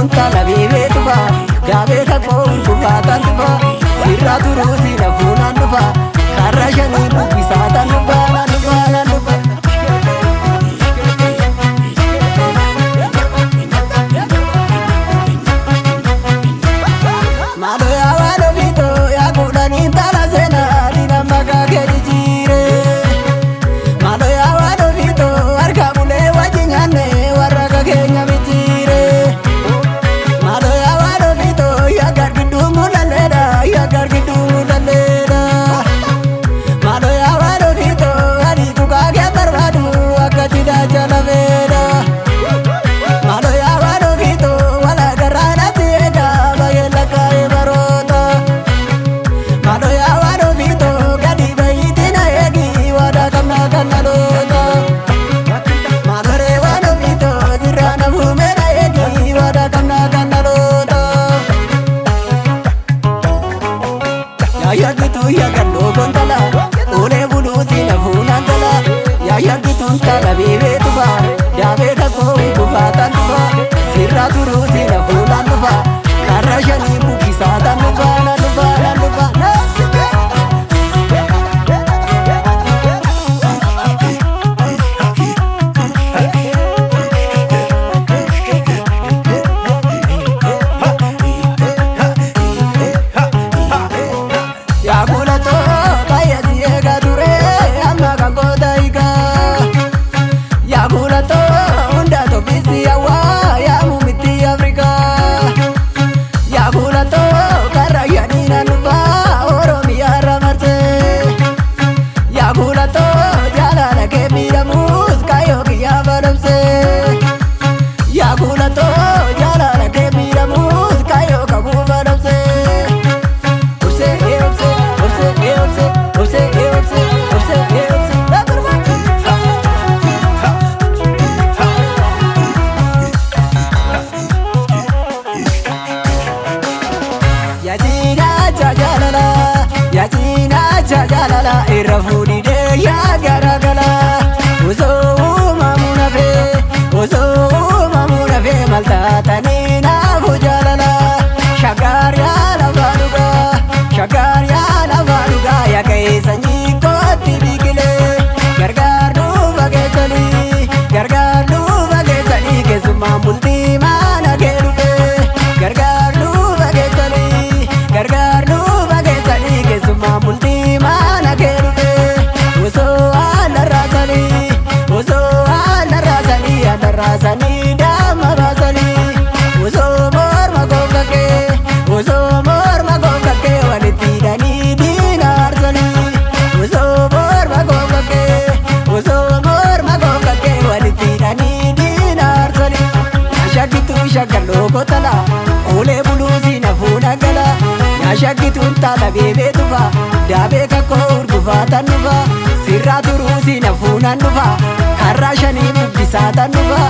tala bebe tufa dabe kako kufatan tufa sirra turu sina funan tufa karashani bukisatan tufa nanufa malo ya walo vito ya kudani tala sena dina magage jire malo ya walo vito arka mule wajinyane waraga kenya bijire malo ya walo vito ya gargidungu laleda malo ya walo vito hari tukage barbadu akachida jalaveda malo ya walo vito wala garana tieda bagela kai barota malo ya walo vito gadi baitina egi wada kamna kanalota malo re walo vito dirana bhumera egi wada kamna kanalota ya gitu ya kallo kontala ole bulu sina funantala ya gitu tala bebe tufa dabe kako kufatan tufa sirra turu sina funan tufa karashani bukisatan tufa nanufa ya kulato kaya siega dure amma kagoda ika ya kulato unda to bisi awa ya mumiti afrika ya kulato karayani nanufa oromia ramarse ya kulato jalala ke miramus kayo kiya baramse ya kulato jalala ke miramus kayo kabu baramse ya jina jajalala irafudi de ya garagala uzo mamunafe malta tanina bujalala shagar ya lavaruga ya kaisani koti bigile gargar nu bagesali kesuma multi mana gerupe gargar nu bagesali kesuma multi mana gerupe uzo ala rasani dama basali uzo mor magokake waliti dani dinar sali uzo mor magokake waliti dani dinar sali shakitu shakalo kotala ole buluzi na funagala ya shakitu tala bebe tufa dabe kako urgufatan nufa sirra turuzi na funan nufa karashani bukisatan nufa